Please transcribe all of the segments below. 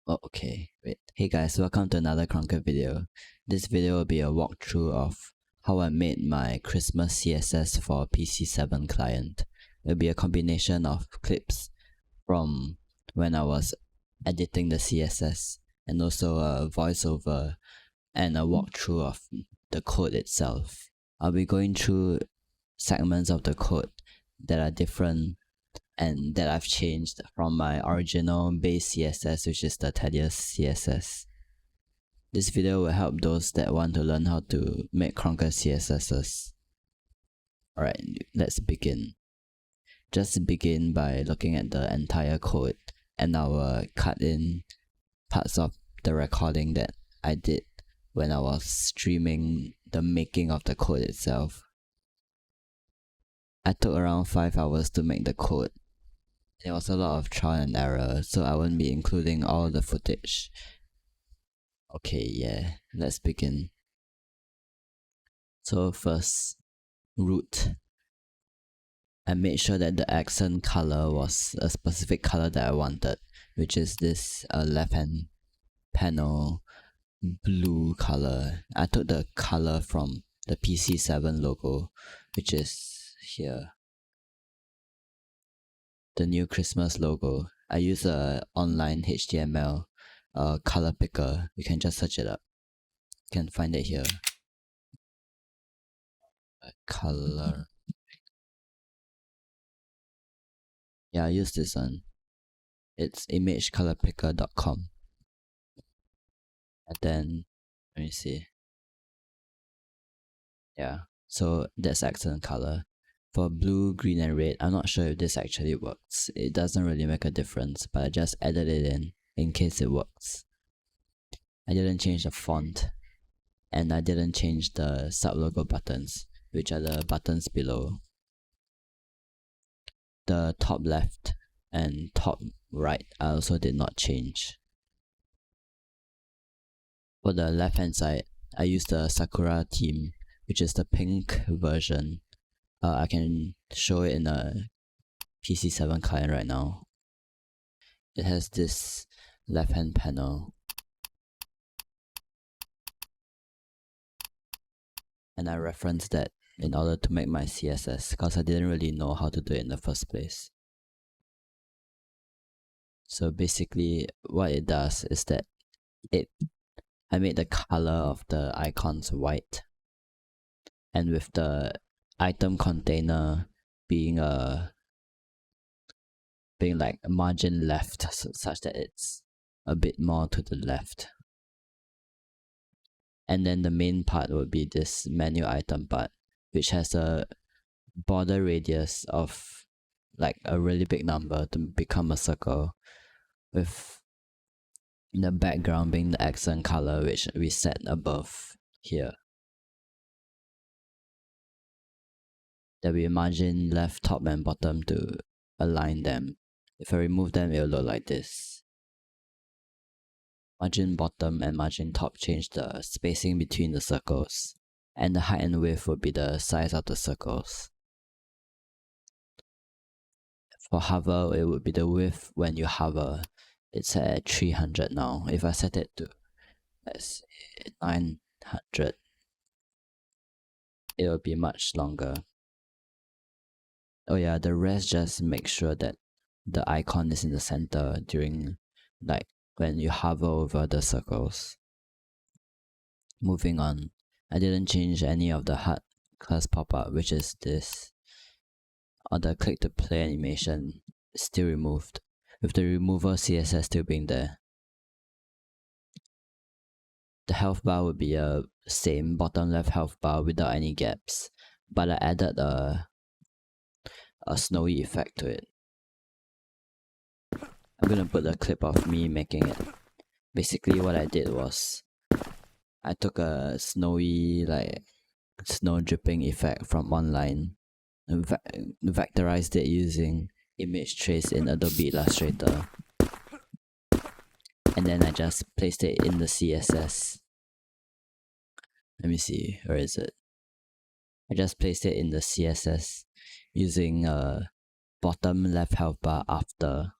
Oh, okay, wait. Hey guys, welcome to another Krunker video. This video will be a walkthrough of how I made my Christmas CSS for PC7 client. It will be a combination of clips from when I was editing the CSS and also a voiceover and a walkthrough of the code itself. I'll be going through segments of the code that are different and that I've changed from my original base CSS, which is the thaddeuz CSS. This video will help those that want to learn how to make Krunker CSSs. Alright, let's begin. Just begin by looking at the entire code, and I will cut in parts of the recording that I did when I was streaming the making of the code itself. I took around 5 hours to make the code. There was a lot of trial and error, so I won't be including all the footage. Okay, yeah, let's begin. So first, root. I made sure that the accent color was a specific color that I wanted, which is this left hand panel blue color. I took the color from the PC7 logo, which is here. The new Christmas logo. I use a online HTML color picker. You can just search it up. You can find it here. Color. Yeah, I use this one. It's imagecolorpicker.com. And then let me see. Yeah, so that's accent color. For blue, green, and red, I'm not sure if this actually works. It doesn't really make a difference, but I just added it in case it works. I didn't change the font, and I didn't change the sublogo buttons, which are the buttons below. The top left and top right I also did not change. For the left hand side, I used the Sakura theme, which is the pink version. I can show it in a PC7 client right now. It has this left hand panel, and I referenced that in order to make my CSS because I didn't really know how to do it in the first place. So basically what it does is that I made the color of the icons white, and with the item container being like a margin left, such that it's a bit more to the left. And then the main part would be this menu item part, which has a border radius of like a really big number to become a circle, with the background being the accent color, which we set above here. There'll be a margin left, top, and bottom to align them. If I remove them, it will look like this. Margin bottom and margin top change the spacing between the circles, and the height and width would be the size of the circles. For hover, it would be the width when you hover. It's at 300 now. If I set it to, let's say, 900, it will be much longer. Oh yeah, the rest just make sure that the icon is in the center during, like, when you hover over the circles. Moving on, I didn't change any of the HUD class pop-up, which is this. Or the click to play animation is still removed, with the remover CSS still being there. The health bar would be a same bottom left health bar without any gaps, but I added a snowy effect to it. I'm gonna put a clip of me making it. Basically what I did was I took a snowy, like, snow dripping effect from online and vectorized it using image trace in Adobe Illustrator, and then I just placed it in the CSS. Let me see, where is it? I just placed it in the CSS using a bottom left health bar after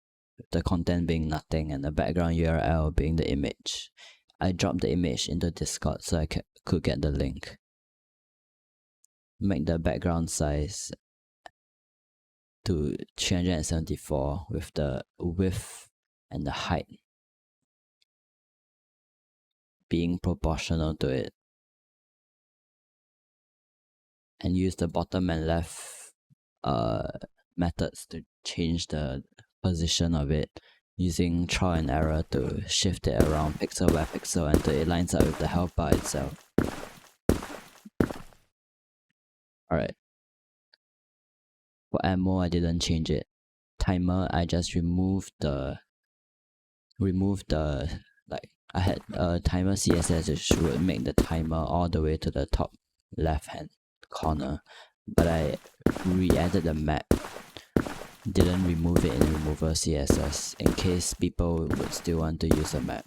the content being nothing and the background URL being the image. I dropped the image into Discord so I could get the link. Make the background size to 374 with the width and the height being proportional to it. And use the bottom and left methods to change the position of it, using trial and error to shift it around pixel by pixel until it lines up with the health bar itself. Alright. For ammo, I didn't change it. Timer, I just removed the like I had a timer CSS which would make the timer all the way to the top left hand corner, but I re-added the map. Didn't remove it in remover CSS in case people would still want to use a map.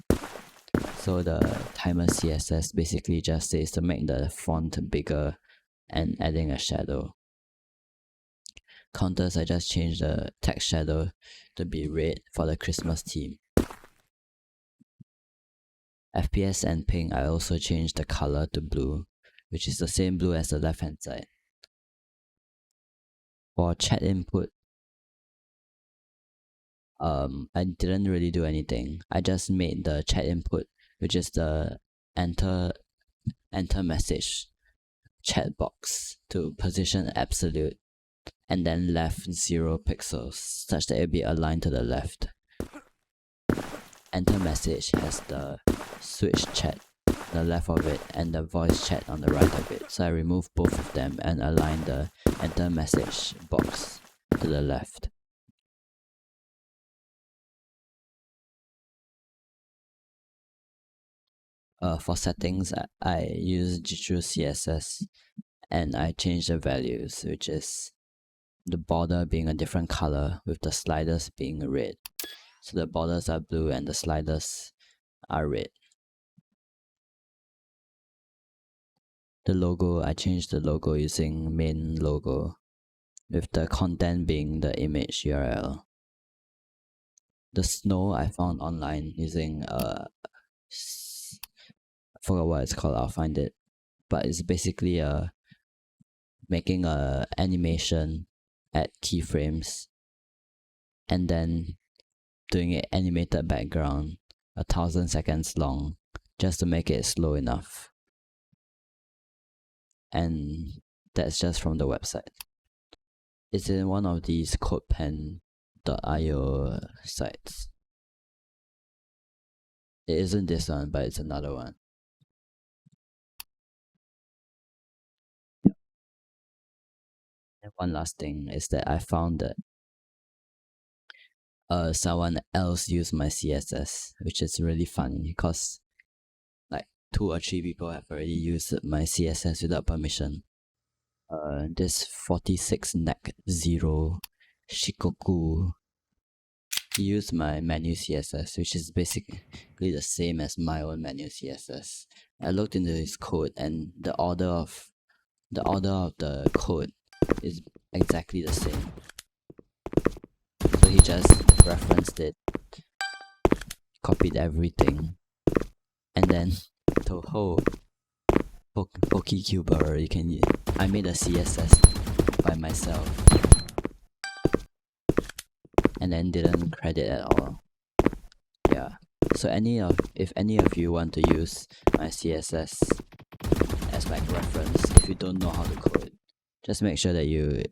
So the timer CSS basically just says to make the font bigger and adding a shadow. Counters, I just changed the text shadow to be red for the Christmas theme. FPS and ping, I also changed the color to blue, which is the same blue as the left hand side. For chat input, I didn't really do anything. I just made the chat input, which is the enter message chat box, to position absolute and then left 0 pixels such that it be aligned to the left. Enter message has the switch chat the left of it and the voice chat on the right of it, so I removed both of them and aligned the enter message box to the left. For settings, I use Jitsu CSS and I changed the values, which is the border being a different color with the sliders being red. So the borders are blue and the sliders are red. The logo, I changed the logo using main logo with the content being the image URL. The snow I found online using I forgot what it's called, I'll find it, but it's basically making a animation at keyframes and then doing it animated background 1000 seconds long just to make it slow enough. And that's just from the website. It's in one of these codepen.io sites. It isn't this one, but it's another one. And one last thing is that I found that someone else used my CSS, which is really funny because like 2 or 3 people have already used my CSS without permission. This 46 neck 0 Shikoku, he used my menu CSS, which is basically the same as my own menu CSS. I looked into his code and the order of the code is exactly the same. So he just referenced it, copied everything, and then told, oh, PokeCuber, I made a CSS by myself, and then didn't credit at all. Yeah. So if any of you want to use my CSS as like reference, if you don't know how to code, just make sure that you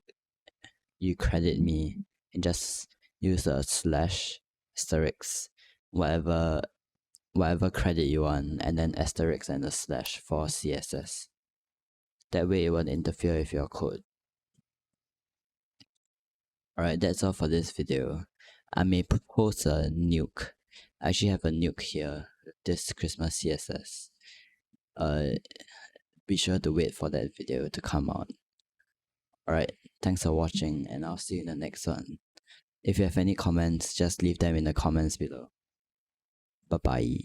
credit me and just use a slash asterisk whatever credit you want, and then asterisk and a slash for CSS. That way it won't interfere with your code. Alright, that's all for this video. I may propose a nuke. I actually have a nuke here with this Christmas CSS. Be sure to wait for that video to come out. Alright, thanks for watching and I'll see you in the next one. If you have any comments, just leave them in the comments below. Bye bye.